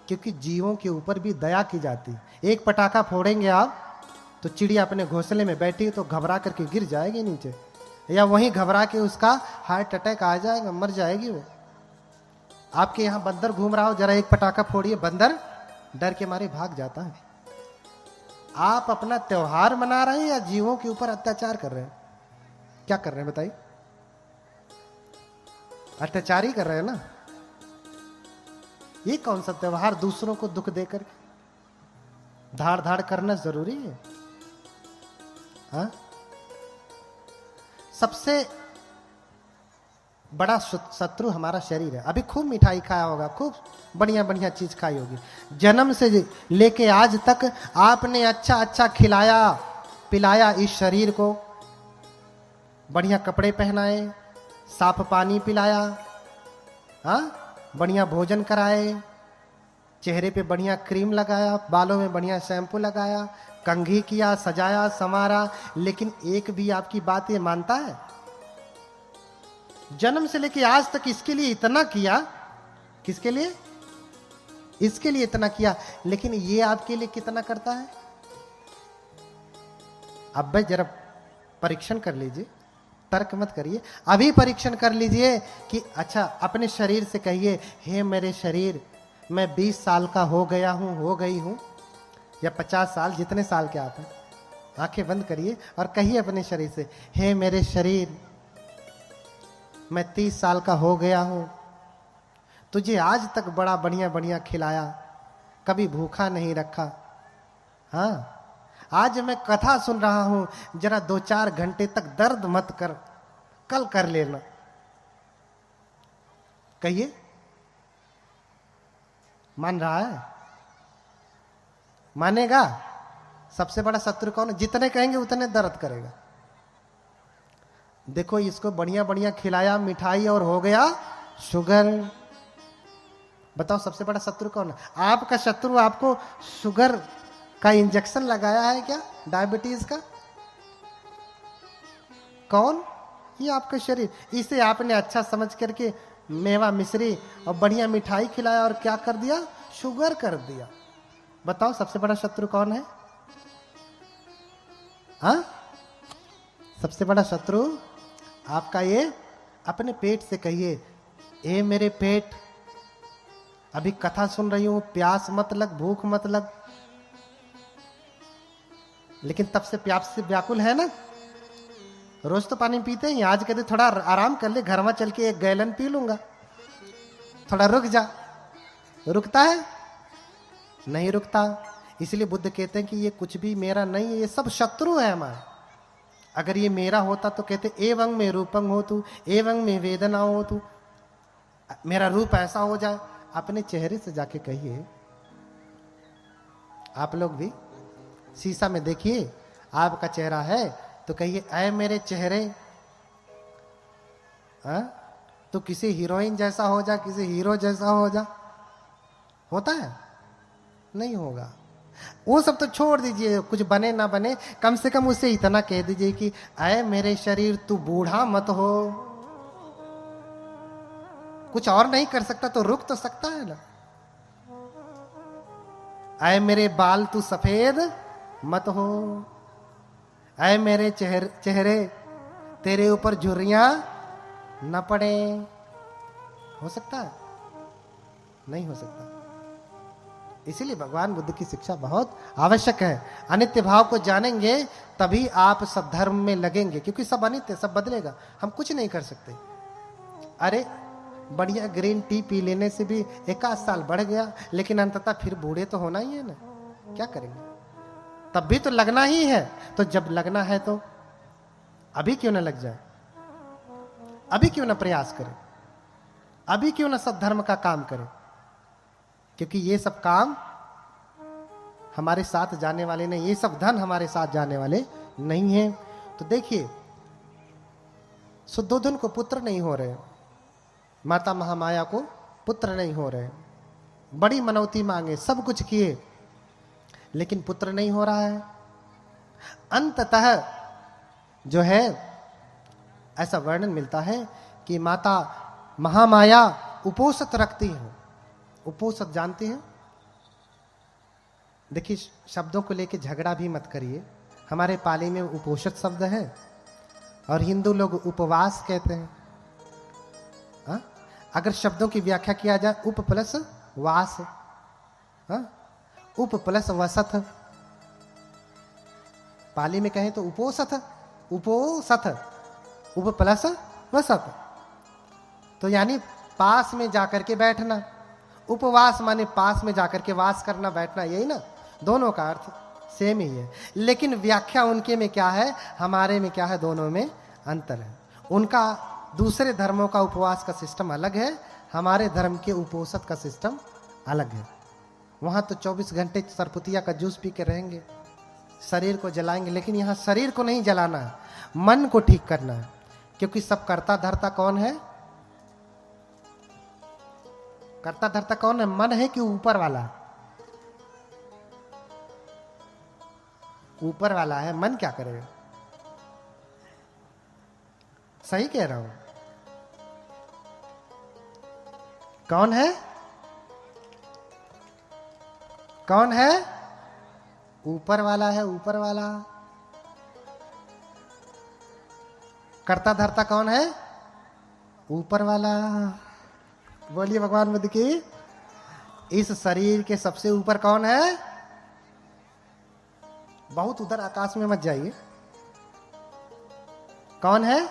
क्योंकि जीवों के ऊपर भी दया की जाती है। एक पटाखा फोड़ेंगे आप तो चिड़िया अपने घोंसले में बैठी तो घबरा करके गिर जाएगी नीचे, या वहीं घबरा के उसका हार्ट अटैक आ जाएगा, मर जाएगी वो। आपके यहाँ बंदर घूम रहा हो, जरा एक पटाखा फोड़िए, बंदर डर के मारे भाग जाता है। आप अपना त्योहार मना रहे हैं या जीवों के ऊपर अत्याचार कर रहे हैं? क्या कर रहे हैं बताइए? अत्याचार ही कर रहे हैं ना। ये कौन सा त्योहार दूसरों को दुख देकर धाड़ धाड़ करना जरूरी है? हाँ? सबसे बड़ा शत्रु हमारा शरीर है। अभी खूब मिठाई खाया होगा, खूब बढ़िया बढ़िया चीज खाई होगी, जन्म से लेके आज तक आपने अच्छा अच्छा खिलाया पिलाया इस शरीर को, बढ़िया कपड़े पहनाए, साफ पानी पिलाया, हाँ, बढ़िया भोजन कराए, चेहरे पे बढ़िया क्रीम लगाया, बालों में बढ़िया शैम्पू लगाया, कंघी किया, सजाया संवारा, लेकिन एक भी आपकी बात ये मानता है? जन्म से लेके आज तक इसके लिए इतना किया, किसके लिए? इसके लिए इतना किया, लेकिन ये आपके लिए कितना करता है? अब भाई जरा परीक्षण कर लीजिए, तर्क मत करिए, अभी परीक्षण कर लीजिए कि अच्छा अपने शरीर से कहिए, हे मेरे शरीर, मैं 20 साल का हो गया हूं, हो गई हूं, या 50 साल, जितने साल के आप हैं, आंखें बंद करिए और कहिए अपने शरीर से, हे मेरे शरीर, मैं 30 साल का हो गया हूं, तुझे आज तक बड़ा बढ़िया बढ़िया खिलाया, कभी भूखा नहीं रखा, हाँ, आज मैं कथा सुन रहा हूं, जरा 2-4 घंटे तक दर्द मत कर, कल कर लेना। कहिए, मान रहा है? मानेगा? सबसे बड़ा शत्रु कौन है? जितने कहेंगे उतने दर्द करेगा। देखो इसको बढ़िया बढ़िया खिलाया मिठाई और हो गया शुगर। बताओ सबसे बड़ा शत्रु कौन है? आपका शत्रु आपको शुगर का इंजेक्शन लगाया है क्या? डायबिटीज का? कौन? ये आपका शरीर। इसे आपने अच्छा समझ करके मेवा मिश्री और बढ़िया मिठाई खिलाया और क्या कर दिया? शुगर कर दिया। बताओ सबसे बड़ा शत्रु कौन है? हाँ, सबसे बड़ा शत्रु आपका ये अपने पेट से कहिए, ए मेरे पेट, अभी कथा सुन रही हूं, प्यास मत लग, भूख मत लग, लेकिन तब से प्यास से व्याकुल है ना। रोज तो पानी पीते हैं, आज कहते थोड़ा आराम कर ले, घर में चल के 1 गैलन पी लूंगा, थोड़ा रुक जा। रुकता है? नहीं रुकता। इसलिए बुद्ध कहते हैं कि ये कुछ भी मेरा नहीं है, ये सब शत्रु है हमारे। अगर ये मेरा होता तो कहते एवं में रूपं हो तू, एवं में वेदना हो तू, मेरा रूप ऐसा हो जाए। अपने चेहरे से जाके कहिए, आप लोग भी शीशा में देखिए, आपका चेहरा है तो कहिए, ऐ मेरे चेहरे, तो किसी हीरोइन जैसा हो जा, किसी हीरो जैसा हो जा। होता है? नहीं होगा। वो सब तो छोड़ दीजिए, कुछ बने ना बने, कम से कम उसे इतना कह दीजिए कि ऐ मेरे शरीर, तू बूढ़ा मत हो। कुछ और नहीं कर सकता तो रुक तो सकता है ना। ऐ मेरे बाल, तू सफेद मत हो। ऐ मेरे चेहरे, तेरे ऊपर झुर्रियां न पड़े। हो सकता है? नहीं हो सकता। इसीलिए भगवान बुद्ध की शिक्षा बहुत आवश्यक है। अनित्य भाव को जानेंगे तभी आप सद्धर्म में लगेंगे, क्योंकि सब अनित्य, सब बदलेगा, हम कुछ नहीं कर सकते। अरे बढ़िया ग्रीन टी पी लेने से भी 1 साल बढ़ गया, लेकिन अंततः फिर बूढ़े तो होना ही है ना। क्या करेंगे? तब भी तो लगना ही है। तो जब लगना है तो अभी क्यों ना लग जाए? अभी क्यों ना प्रयास करें? अभी क्यों ना सद्धर्म का काम करें? क्योंकि ये सब काम हमारे साथ जाने वाले नहीं, ये सब धन हमारे साथ जाने वाले नहीं है। तो देखिए, शुद्धोधन को पुत्र नहीं हो रहे, माता महामाया को पुत्र नहीं हो रहे, बड़ी मनौती मांगे, सब कुछ किए, लेकिन पुत्र नहीं हो रहा है। अंततः जो है ऐसा वर्णन मिलता है कि माता महामाया उपोषित रखती है। उपोषित जानते हैं? देखिए, शब्दों को लेके झगड़ा भी मत करिए। हमारे पाली में उपोषित शब्द है और हिंदू लोग उपवास कहते हैं। हा? अगर शब्दों की व्याख्या किया जाए, उप प्लस वास, हा? उप प्लस वसत, पाली में कहें तो उपोसथ, उपोसथ, उप प्लस वसत, तो यानी पास में जाकर के बैठना। उपवास माने पास में जाकर के वास करना, बैठना, यही ना, दोनों का अर्थ सेम ही है। लेकिन व्याख्या उनके में क्या है, हमारे में क्या है, दोनों में अंतर है। उनका दूसरे धर्मों का उपवास का सिस्टम अलग है, हमारे धर्म के उपोषित का सिस्टम अलग है। वहां तो 24 घंटे सरपुतिया का जूस पी के रहेंगे, शरीर को जलाएंगे, लेकिन यहाँ शरीर को नहीं जलाना है, मन को ठीक करना है। क्योंकि सब करता धरता कौन है? करता धरता कौन है? मन है कि ऊपर वाला? ऊपर वाला है, मन क्या करेगा? सही कह रहा हूं? कौन है? कौन है? ऊपर वाला है, ऊपर वाला। करता धरता कौन है? ऊपर वाला। बोलिए भगवान बुद्ध की। इस शरीर के सबसे ऊपर कौन है? बहुत उधर आकाश में मत जाइए। कौन है?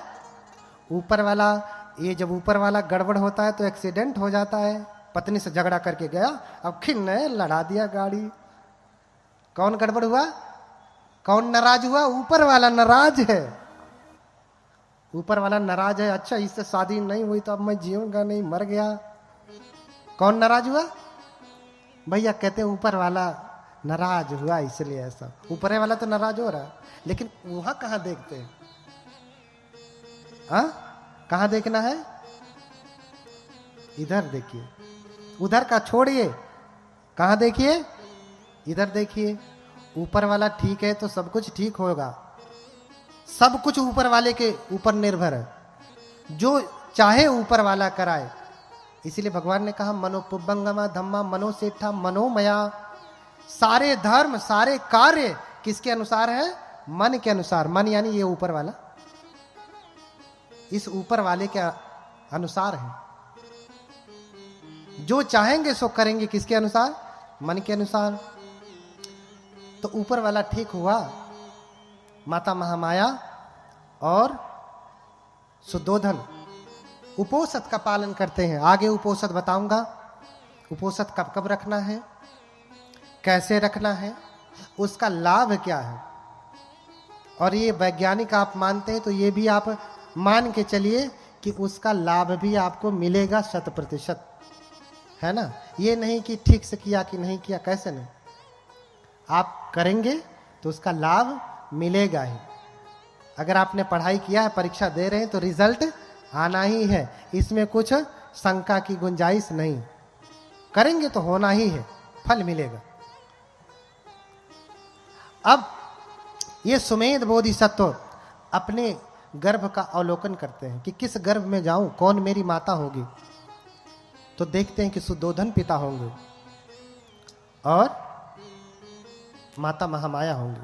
ऊपर वाला। ये जब ऊपर वाला गड़बड़ होता है तो एक्सीडेंट हो जाता है। पत्नी से झगड़ा करके गया, अब खिन्ने लड़ा दिया गाड़ी। कौन गड़बड़ हुआ? कौन नाराज हुआ? ऊपर वाला नाराज है। ऊपर वाला नाराज है, अच्छा इससे शादी नहीं हुई तो अब मैं जीऊंगा नहीं, मर गया। कौन नाराज हुआ? भैया कहते हैं ऊपर वाला नाराज हुआ इसलिए ऐसा। ऊपर वाला तो नाराज हो रहा, लेकिन वहां कहां देखते हैं? हाँ, कहां देखना है? इधर देखिए, उधर का छोड़िए, कहां देखिए? इधर देखिए। ऊपर वाला ठीक है तो सब कुछ ठीक होगा। सब कुछ ऊपर वाले के ऊपर निर्भर है, जो चाहे ऊपर वाला कराए। इसीलिए भगवान ने कहा मनोपुबंगमा धम्मा मनोसेठा मनोमया। सारे धर्म, सारे कार्य किसके अनुसार है? मन के अनुसार। मन यानी ये ऊपर वाला, इस ऊपर वाले के अनुसार है। जो चाहेंगे सो करेंगे, किसके अनुसार? मन के अनुसार। तो ऊपर वाला ठीक हुआ। माता महामाया और सुद्धोधन उपोषित का पालन करते हैं। आगे उपोषित बताऊंगा। उपोषित कब कब रखना है, कैसे रखना है, उसका लाभ क्या है। और ये वैज्ञानिक आप मानते हैं तो ये भी आप मान के चलिए कि उसका लाभ भी आपको मिलेगा 100%, है ना। ये नहीं कि ठीक से किया कि नहीं किया, कैसे नहीं, आप करेंगे तो उसका लाभ मिलेगा ही। अगर आपने पढ़ाई किया है, परीक्षा दे रहे हैं तो रिजल्ट आना ही है, इसमें कुछ शंका की गुंजाइश नहीं। करेंगे तो होना ही है, फल मिलेगा। अब ये सुमेध बोधिसत्व अपने गर्भ का अवलोकन करते हैं कि किस गर्भ में जाऊं, कौन मेरी माता होगी। तो देखते हैं कि सुद्धोधन पिता होंगे और माता महामाया होंगी।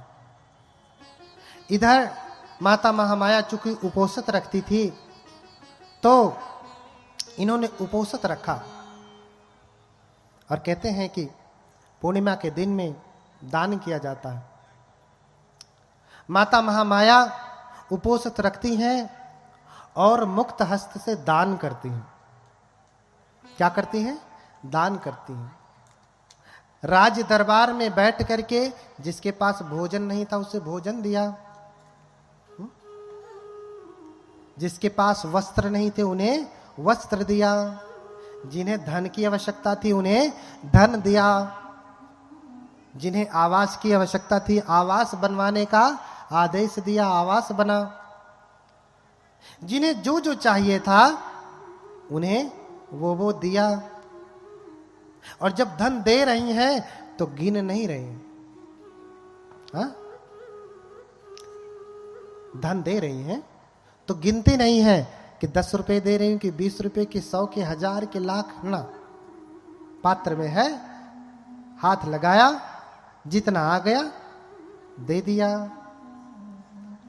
इधर माता महामाया चूंकि उपोषित रखती थी तो इन्होंने उपोषित रखा। और कहते हैं कि पूर्णिमा के दिन में दान किया जाता है। माता महामाया उपोषित रखती हैं और मुक्त हस्त से दान करती हैं। क्या करती हैं? दान करती हैं। राज दरबार में बैठ करके जिसके पास भोजन नहीं था उसे भोजन दिया, जिसके पास वस्त्र नहीं थे उन्हें वस्त्र दिया, जिन्हें धन की आवश्यकता थी उन्हें धन दिया, जिन्हें आवास की आवश्यकता थी आवास बनवाने का आदेश दिया, आवास बना। जिन्हें जो जो चाहिए था उन्हें वो दिया। और जब धन दे रही हैं तो गिन नहीं रही, हाँ? धन दे रही हैं तो गिनती नहीं है कि 10 रुपए दे रही हूं कि 20 रुपए कि 100 के 1000 के लाख, ना। पात्र में है, हाथ लगाया, जितना आ गया दे दिया।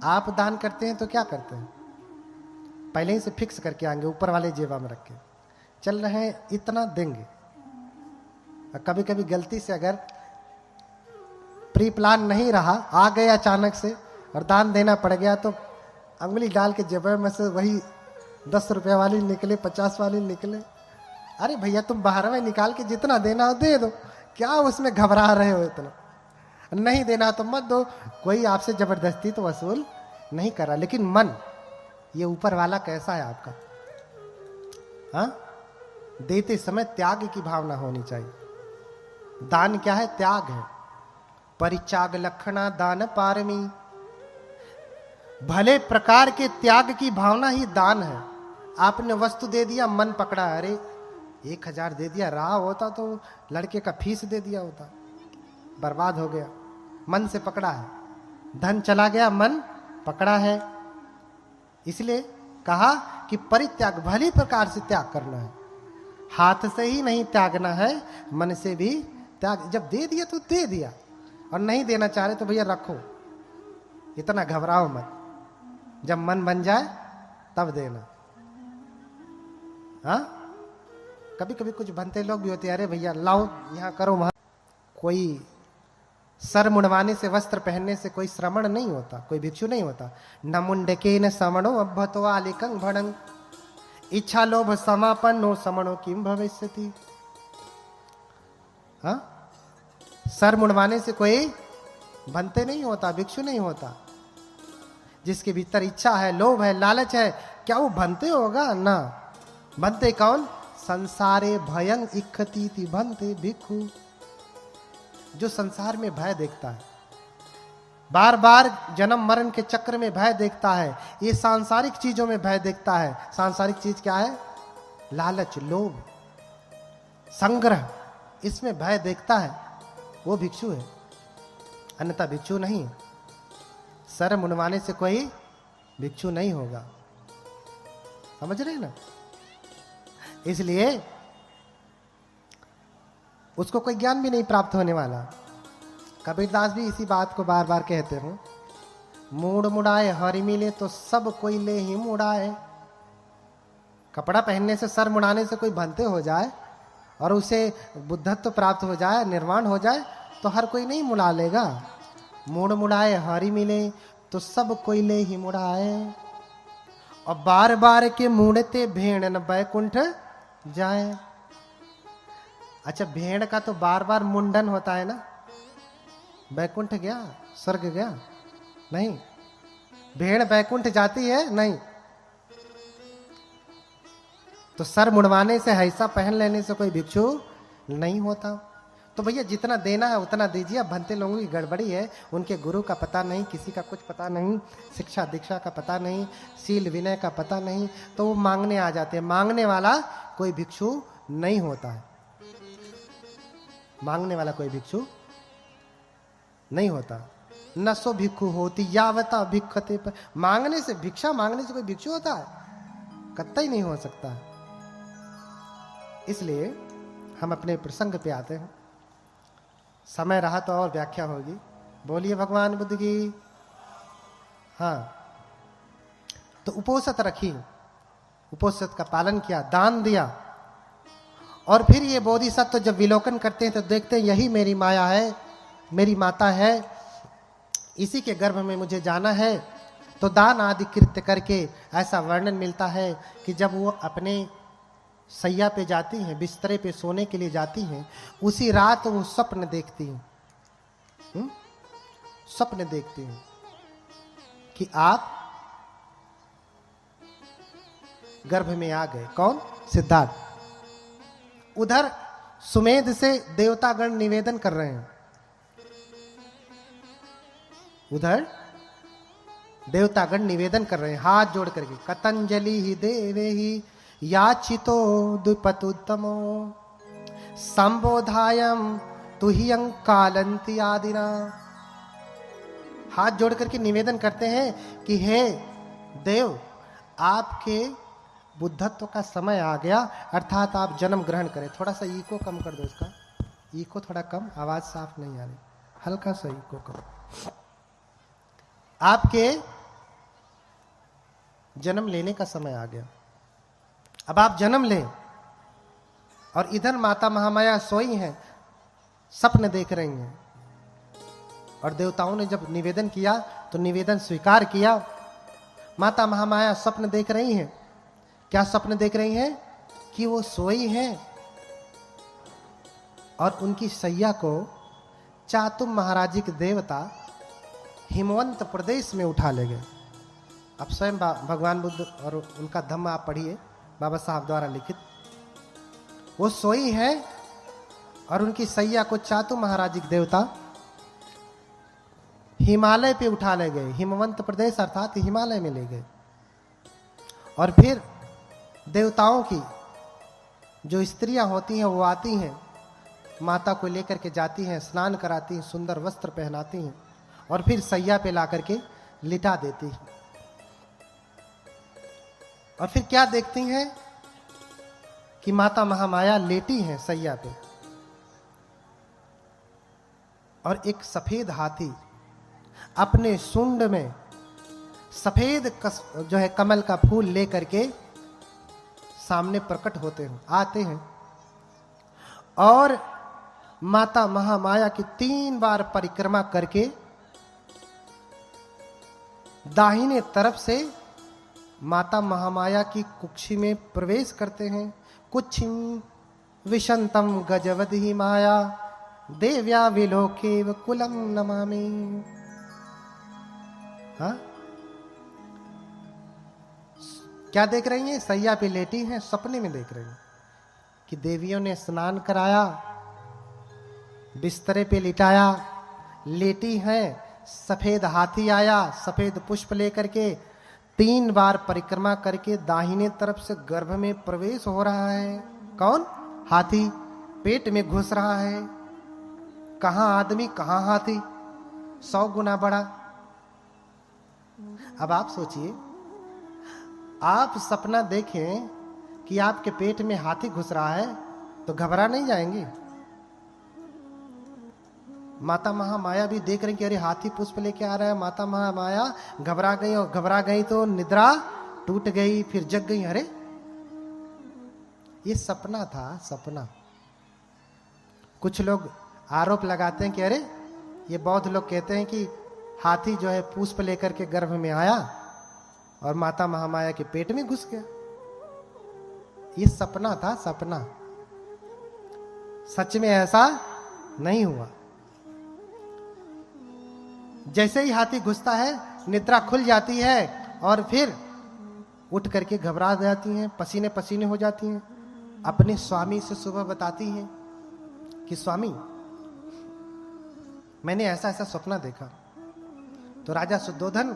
आप दान करते हैं तो क्या करते हैं? पहले ही से फिक्स करके आएंगे, ऊपर वाले जेबा में रख के चल रहे हैं, इतना देंगे। और कभी कभी गलती से अगर प्री प्लान नहीं रहा, आ गए अचानक से और दान देना पड़ गया, तो अंगुली डाल के जेब में से वही 10 रुपये वाली निकले, 50 वाली निकले। अरे भैया तुम 12वें निकाल के जितना देना हो दे दो, क्या उसमें घबरा रहे हो इतना? नहीं देना तो मत दो, कोई आपसे जबरदस्ती तो वसूल नहीं कर रहा। लेकिन मन, ये ऊपर वाला कैसा है आपका? हाँ, देते समय त्याग की भावना होनी चाहिए। दान क्या है? त्याग है। परित्याग लक्षणा दान पारमी। भले प्रकार के त्याग की भावना ही दान है। आपने वस्तु दे दिया, मन पकड़ा, अरे 1000 दे दिया, रहा होता तो लड़के का फीस दे दिया होता, बर्बाद हो गया। मन से पकड़ा है, धन चला गया, मन पकड़ा है। इसलिए कहा कि परित्याग, भली प्रकार से त्याग करना है। हाथ से ही नहीं त्यागना है, मन से भी त्याग। जब दे दिया तो दे दिया, और नहीं देना चाह रहे तो भैया रखो, इतना घबराओ मत। जब मन बन जाए तब देना। हाँ, कभी कभी कुछ बनते लोग भी होते हैं, अरे भैया लाओ यहाँ करो वहां। कोई सर मुंडवाने से, वस्त्र पहनने से कोई श्रमण नहीं होता, कोई भिक्षु नहीं होता। न मुंडके न समणो अभ्यतो आलिकं भणं, इच्छा लोभ समापन्नो समणो किम भविष्यति। हाँ, सर मुंडवाने से कोई बनते नहीं होता, भिक्षु नहीं होता। जिसके भीतर इच्छा है, लोभ है, लालच है, क्या वो बनते होगा? ना। बनते कौन? संसारे भयं इक्खतीति बनते भिक्षु। जो संसार में भय देखता है, बार बार जन्म मरण के चक्र में भय देखता है, ये सांसारिक चीजों में भय देखता है। सांसारिक चीज क्या है? लालच, लोभ, संग्रह, इसमें भय देखता है, वो भिक्षु है, अन्यथा भिक्षु नहीं। सर मुंडवाने से कोई भिक्षु नहीं होगा, समझ रहे ना? इसलिए उसको कोई ज्ञान भी नहीं प्राप्त होने वाला। कबीरदास भी इसी बात को बार बार कहते हैं, मूड मुड़ाए हरि मिले तो सब कोई ले ही मुड़ाए। कपड़ा पहनने से, सर मुड़ाने से कोई भंते हो जाए और उसे बुद्धत्व प्राप्त हो जाए, निर्वाण हो जाए, तो हर कोई नहीं मुड़ा लेगा। मूड मुड़ाए हरि मिले तो सब कोई ले ही मुड़ाए। और बार बार के मुड़ते भेड़ न बैकुंठ जाए। अच्छा, भेड़ का तो बार बार मुंडन होता है ना, बैकुंठ गया, स्वर्ग गया? नहीं। भेड़ बैकुंठ जाती है? नहीं। तो सर मुड़वाने से, ऐसा पहन लेने से कोई भिक्षु नहीं होता। तो भैया जितना देना है उतना दीजिए। अब भंते लोगों की गड़बड़ी है, उनके गुरु का पता नहीं, किसी का कुछ पता नहीं, शिक्षा दीक्षा का पता नहीं, शील विनय का पता नहीं, तो वो मांगने आ जाते हैं। मांगने वाला कोई भिक्षु नहीं होता है। मांगने वाला कोई भिक्षु नहीं होता। न सो भिक्षु होती यावता भिक्षते पर। मांगने से, भिक्षा मांगने से कोई भिक्षु होता है? कतई नहीं हो सकता। इसलिए हम अपने प्रसंग पे आते हैं। समय रहा तो और व्याख्या होगी। बोलिए भगवान बुद्ध की। हाँ, तो उपोषित रखी, उपोषित का पालन किया, दान दिया, और फिर ये बोधिसत्व जब विलोकन करते हैं तो देखते हैं यही मेरी माया है, मेरी माता है, इसी के गर्भ में मुझे जाना है। तो दान आदि कृत्य करके ऐसा वर्णन मिलता है कि जब वो अपने सैया पे जाती हैं, बिस्तरे पे सोने के लिए जाती हैं, उसी रात वो स्वप्न देखती हैं। स्वप्न देखती हैं कि आप गर्भ में आ गए। कौन? सिद्धार्थ। उधर सुमेध से देवतागण निवेदन कर रहे हैं। उधर देवतागण निवेदन कर रहे हैं हाथ जोड़ करके, कतंजलि ही देवे ही याचितो द्विपतुत्तमो संबोधायम तुहियं कालंति आदिना। हाथ जोड़ करके निवेदन करते हैं कि हे देव, आपके बुद्धत्व का समय आ गया, अर्थात आप जन्म ग्रहण करें। थोड़ा सा ईको कम कर दो, इसका ईको थोड़ा कम, आवाज साफ नहीं आ रही। हल्का सही को करो। आपके जन्म लेने का समय आ गया। अब आप जन्म लें और इधर माता महामाया सोई हैं, सपने देख रही हैं। और देवताओं ने जब निवेदन किया तो निवेदन स्वीकार किया। माता महामाया स्वप्न देख रही हैं। क्या स्वप्न देख रही हैं? कि वो सोई हैं और उनकी सैया को चातुम महाराजी के देवता हिमवंत प्रदेश में उठा ले गए। अब स्वयं भगवान बुद्ध और उनका धम्म आप पढ़िए, बाबा साहब द्वारा लिखित। वो सोई है और उनकी सैया को चातुम महाराजी के देवता हिमालय पे उठा ले गए। हिमवंत प्रदेश अर्थात हिमालय में ले गए। और फिर देवताओं की जो स्त्रियां होती हैं वो आती हैं, माता को लेकर के जाती हैं, स्नान कराती हैं, सुंदर वस्त्र पहनाती हैं और फिर सैया पे ला करके लिटा देती हैं। और फिर क्या देखती हैं कि माता महामाया लेटी हैं सैया पे और एक सफेद हाथी अपने सूंड में सफेद जो है कमल का फूल लेकर के सामने प्रकट होते हैं, आते हैं। और माता महामाया की 3 बार परिक्रमा करके दाहिने तरफ से माता महामाया की कुक्षी में प्रवेश करते हैं। कुक्षिम विशंतम गजवदहि माया देव्या विलोकेव कुलम नमामि। हाँ, क्या देख रही हैं? सैया पे लेटी हैं, सपने में देख रही हैं कि देवियों ने स्नान कराया, बिस्तरे पे लिटाया, लेटी हैं, सफेद हाथी आया, सफेद पुष्प लेकर के 3 बार परिक्रमा करके दाहिने तरफ से गर्भ में प्रवेश हो रहा है। कौन? हाथी पेट में घुस रहा है। कहां आदमी कहां हाथी, 100 गुना बड़ा। अब आप सोचिए, आप सपना देखें कि आपके पेट में हाथी घुस रहा है तो घबरा नहीं जाएंगे? माता महामाया भी देख रही कि अरे हाथी पुष्प लेके आ रहा है। माता महामाया घबरा गई और घबरा गई तो निद्रा टूट गई, फिर जग गई। अरे ये सपना था, सपना। कुछ लोग आरोप लगाते हैं कि अरे ये बौद्ध लोग कहते हैं कि हाथी जो है पुष्प लेकर के गर्भ में आया और माता महामाया के पेट में घुस गया। ये सपना था, सपना। सच में ऐसा नहीं हुआ। जैसे ही हाथी घुसता है निद्रा खुल जाती है और फिर उठ करके घबरा जाती हैं, पसीने पसीने हो जाती हैं। अपने स्वामी से सुबह बताती हैं कि स्वामी मैंने ऐसा ऐसा सपना देखा। तो राजा शुद्धोधन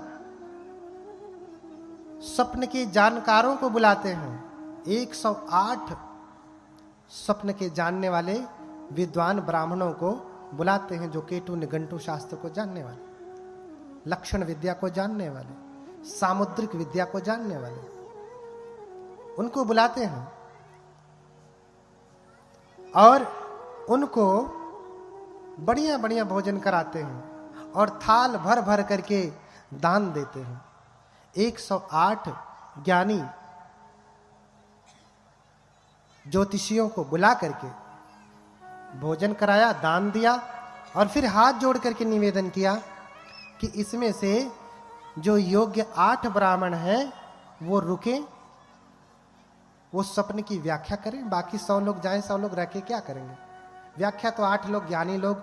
स्वप्न के जानकारों को बुलाते हैं। 108 स्वप्न के जानने वाले विद्वान ब्राह्मणों को बुलाते हैं, जो केटु निघंटु शास्त्र को जानने वाले, लक्षण विद्या को जानने वाले, सामुद्रिक विद्या को जानने वाले, उनको बुलाते हैं और उनको बढ़िया बढ़िया भोजन कराते हैं और थाल भर भर करके दान देते हैं। 108 ज्ञानी ज्योतिषियों को बुला करके भोजन कराया, दान दिया और फिर हाथ जोड़ करके निवेदन किया कि इसमें से जो योग्य 8 ब्राह्मण हैं वो रुके, वो स्वप्न की व्याख्या करें। बाकी 100 लोग जाएं, 100 लोग रह के क्या करेंगे? व्याख्या तो 8 लोग ज्ञानी लोग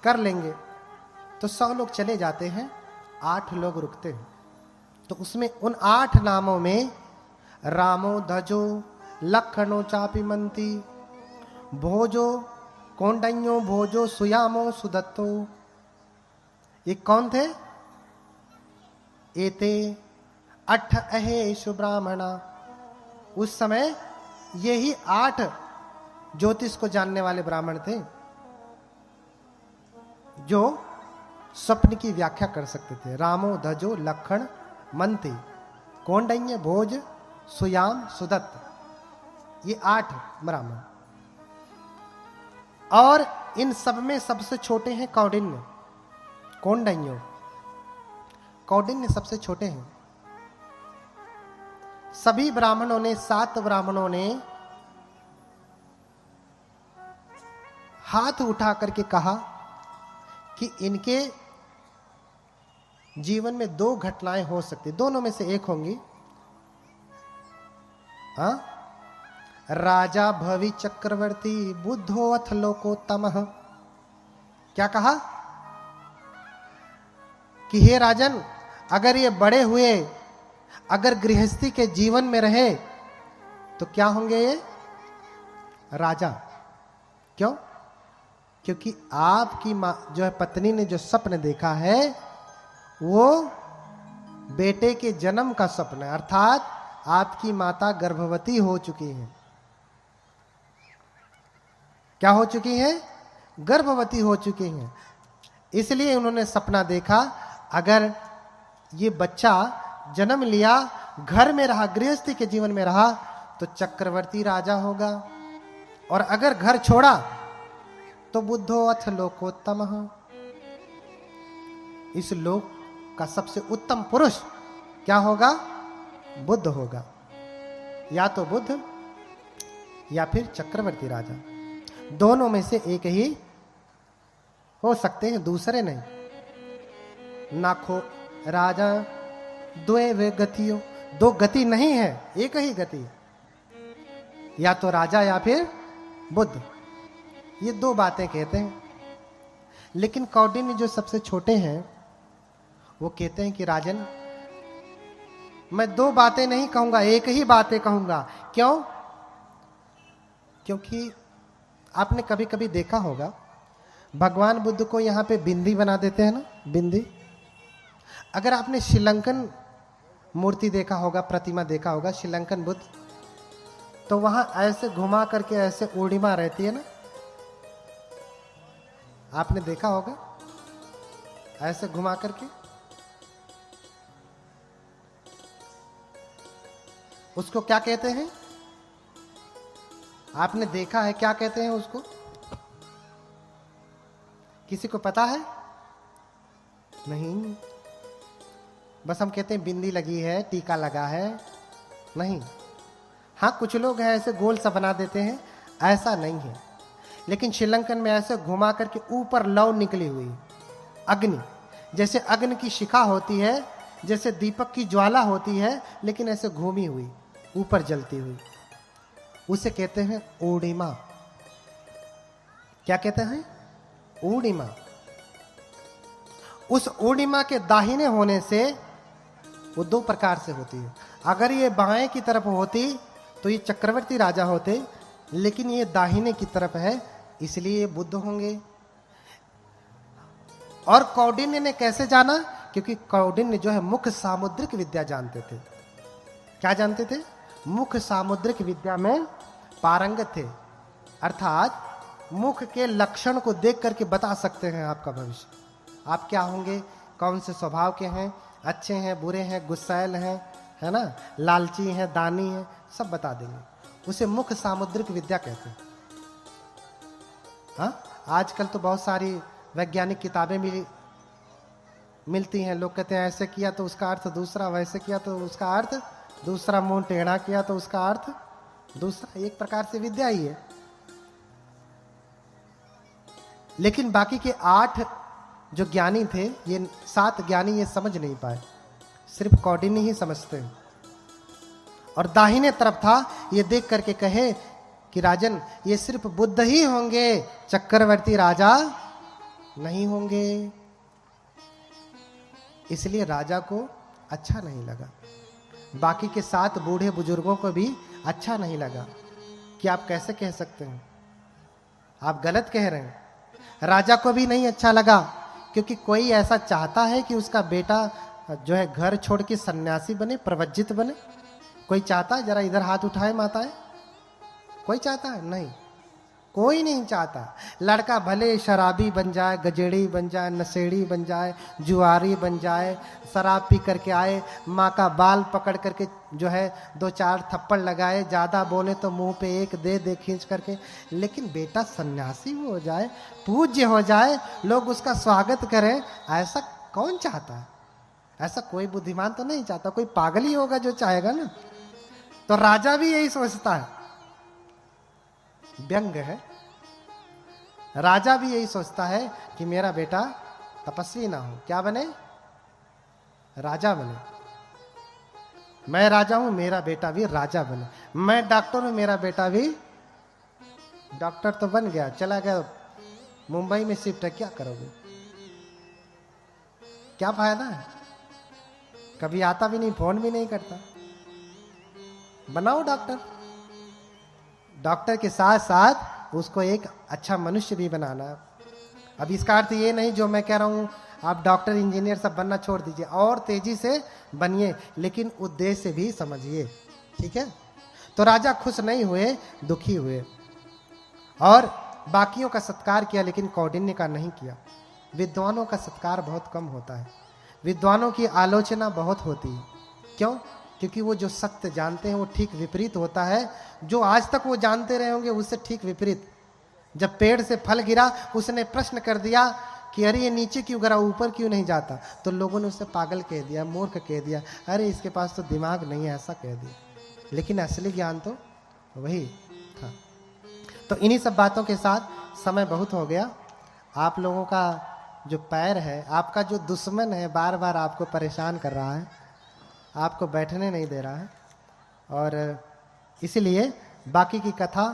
कर लेंगे। तो 100 लोग चले जाते हैं, 8 लोग रुकते हैं। तो उसमें उन 8 नामों में रामो धजो लखनो चापिमंती भोजो कौंडन्यो भोजो सुयामो सुदत्तो, ये कौन थे? एते 8 अहेशु ब्राह्मणा। उस समय यही 8 ज्योतिष को जानने वाले ब्राह्मण थे जो स्वप्न की व्याख्या कर सकते थे। रामो धजो लखन मंती कौंडन्य भोज सुयाम सुदत्त, ये 8 ब्राह्मण। और इन सब में सबसे छोटे हैं कौंडिन्य। कौंडिन्य, कौंडिन्य सबसे छोटे हैं। सभी ब्राह्मणों ने, 7 ब्राह्मणों ने हाथ उठा करके कहा कि इनके जीवन में 2 घटनाएं हो सकती, दोनों में से एक होंगी। हाँ, राजा भवि चक्रवर्ती बुद्धो अथ लोकोत्तमः। क्या कहा कि हे राजन, अगर ये बड़े हुए, अगर गृहस्थी के जीवन में रहे तो क्या होंगे ये? राजा। क्यों? क्योंकि आपकी मां जो है, पत्नी ने जो सपन देखा है वो बेटे के जन्म का सपना है, अर्थात आपकी माता गर्भवती हो चुकी हैं। क्या हो चुकी हैं? गर्भवती हो चुकी हैं। इसलिए उन्होंने सपना देखा, अगर ये बच्चा जन्म लिया, घर में रहा, गृहस्थी के जीवन में रहा तो चक्रवर्ती राजा होगा, और अगर घर छोड़ा तो बुद्धो अथ लोकोत्तमः, इस लोक का सबसे उत्तम पुरुष क्या होगा? बुद्ध होगा। या तो बुद्ध या फिर चक्रवर्ती राजा, दोनों में से एक ही हो सकते हैं, दूसरे नहीं। नाखो राजा द्वे गतियों, 2 गति नहीं है, एक ही गति, या तो राजा या फिर बुद्ध। ये 2 बातें कहते हैं। लेकिन कौंडिन्य जो सबसे छोटे हैं वो कहते हैं कि राजन, मैं 2 बातें नहीं कहूंगा, एक ही बातें कहूंगा। क्यों? क्योंकि आपने कभी कभी देखा होगा, भगवान बुद्ध को यहां पे बिंदी बना देते हैं ना, बिंदी। अगर आपने श्रीलंकन मूर्ति देखा होगा, प्रतिमा देखा होगा, श्रीलंकन बुद्ध, तो वहां ऐसे घुमा करके ऐसे ऊर्णिमा रहती है ना, आपने देखा होगा ऐसे घुमा करके। उसको क्या कहते हैं? आपने देखा है, क्या कहते हैं उसको? किसी को पता है? नहीं, बस हम कहते हैं बिंदी लगी है, टीका लगा है। नहीं, हाँ कुछ लोग हैं ऐसे गोल सा बना देते हैं, ऐसा नहीं है। लेकिन श्रीलंकन में ऐसे घुमा करके ऊपर लौ निकली हुई अग्नि, जैसे अग्नि की शिखा होती है, जैसे दीपक की ज्वाला होती है, लेकिन ऐसे घूमी हुई ऊपर जलती हुई, उसे कहते हैं ऊर्णिमा। क्या कहते हैं? ऊर्णिमा। उस ऊर्णिमा के दाहिने होने से वो 2 प्रकार से होती है। अगर ये बाएं की तरफ होती तो ये चक्रवर्ती राजा होते, लेकिन ये दाहिने की तरफ है, इसलिए ये बुद्ध होंगे। और कौंडिन्य ने कैसे जाना? क्योंकि कौंडिन्य जो है मुख्य सामुद्रिक विद्या जानते थे। क्या जानते थे? मुख्य सामुद्रिक विद्या में पारंगत थे, अर्थात मुख के लक्षण को देख करके बता सकते हैं आपका भविष्य, आप क्या होंगे, कौन से स्वभाव के हैं, अच्छे हैं, बुरे हैं, गुस्सैल हैं, है ना, लालची हैं, दानी हैं, सब बता देंगे। उसे मुख्य सामुद्रिक विद्या कहते हैं। हाँ, आजकल तो बहुत सारी वैज्ञानिक किताबें मिलती हैं। लोग कहते हैं ऐसे किया तो उसका अर्थ दूसरा, वैसे किया तो उसका अर्थ दूसरा, मुंह टेढ़ा किया तो उसका अर्थ दूसरा। एक प्रकार से विद्या ही है। लेकिन बाकी के 8 जो ज्ञानी थे, ये 7 ज्ञानी ये समझ नहीं पाए, सिर्फ कौंडिन्य ही समझते हैं। और दाहिने तरफ था, ये देख करके कहे कि राजन ये सिर्फ बुद्ध ही होंगे, चक्रवर्ती राजा नहीं होंगे। इसलिए राजा को अच्छा नहीं लगा, बाकी के 7 बूढ़े बुजुर्गों को भी अच्छा नहीं लगा कि आप कैसे कह सकते हैं, आप गलत कह रहे हैं। राजा को भी नहीं अच्छा लगा, क्योंकि कोई ऐसा चाहता है कि उसका बेटा जो है घर छोड़ के सन्यासी बने, प्रवज्जित बने? कोई चाहता है? जरा इधर हाथ उठाए माताएं, कोई चाहता है? नहीं, कोई नहीं चाहता। लड़का भले शराबी बन जाए, गजेड़ी बन जाए, नशेड़ी बन जाए, जुआरी बन जाए, शराब पी करके आए, माँ का बाल पकड़ करके जो है 2-4 थप्पड़ लगाए, ज़्यादा बोले तो मुंह पे एक दे दे खींच करके, लेकिन बेटा सन्यासी हो जाए, पूज्य हो जाए, लोग उसका स्वागत करें, ऐसा कौन चाहता है? ऐसा कोई बुद्धिमान तो नहीं चाहता, कोई पागल ही होगा जो चाहेगा ना। तो राजा भी यही सोचता है, व्यंग है। राजा भी यही सोचता है कि मेरा बेटा तपस्वी ना हो, क्या बने? राजा बने। मैं राजा हूं, मेरा बेटा भी राजा बने। मैं डॉक्टर हूं, मेरा बेटा भी डॉक्टर तो बन गया, चला गया मुंबई में शिफ्ट है, क्या करोगे? क्या फायदा है? कभी आता भी नहीं, फोन भी नहीं करता। बनाओ डॉक्टर। डॉक्टर के साथ साथ उसको एक अच्छा मनुष्य भी बनाना। अब इसका अर्थ ये नहीं जो मैं कह रहा हूं आप डॉक्टर इंजीनियर सब बनना छोड़ दीजिए, और तेजी से बनिए, लेकिन उद्देश्य भी समझिए, ठीक है? तो राजा खुश नहीं हुए, दुखी हुए, और बाकियों का सत्कार किया, लेकिन कौंडिन्य का नहीं किया। विद्वानों का सत्कार बहुत कम होता है, विद्वानों की आलोचना बहुत होती है। क्यों? क्योंकि वो जो सत्य जानते हैं वो ठीक विपरीत होता है, जो आज तक वो जानते रहे होंगे उससे ठीक विपरीत। जब पेड़ से फल गिरा, उसने प्रश्न कर दिया कि अरे ये नीचे क्यों गिरा, ऊपर क्यों नहीं जाता? तो लोगों ने उसे पागल कह दिया, मूर्ख कह दिया, अरे इसके पास तो दिमाग नहीं है, ऐसा कह दिया। लेकिन असली ज्ञान तो वही था। तो इन्हीं सब बातों के साथ समय बहुत हो गया। आप लोगों का जो पैर है, आपका जो दुश्मन है, बार बार आपको परेशान कर रहा है, आपको बैठने नहीं दे रहा है, और इसलिए बाकी की कथा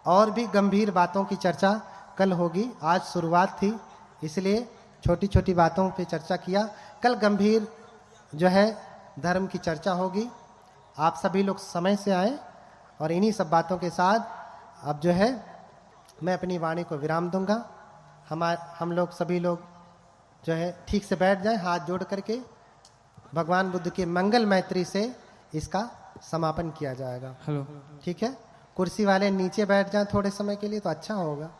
और भी गंभीर बातों की चर्चा कल होगी। आज शुरुआत थी, इसलिए छोटी छोटी बातों पे चर्चा किया। कल गंभीर जो है धर्म की चर्चा होगी। आप सभी लोग समय से आए, और इन्हीं सब बातों के साथ अब जो है मैं अपनी वाणी को विराम दूंगा। हम लोग सभी लोग जो है ठीक से बैठ जाएं, हाथ जोड़ करके भगवान बुद्ध के मंगल मैत्री से इसका समापन किया जाएगा। हेलो, ठीक है? कुर्सी वाले नीचे बैठ जाएं थोड़े समय के लिए तो अच्छा होगा।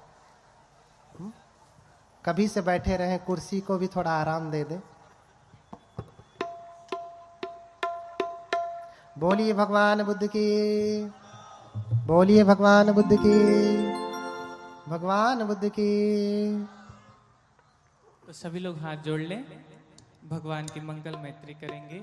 कभी से बैठे रहें, कुर्सी को भी थोड़ा आराम दे दें। बोलिए भगवान बुद्ध की, बोलिए भगवान बुद्ध की, भगवान बुद्ध की। तो सभी लोग हाथ जोड़ लें, भगवान की मंगल मैत्री करेंगे।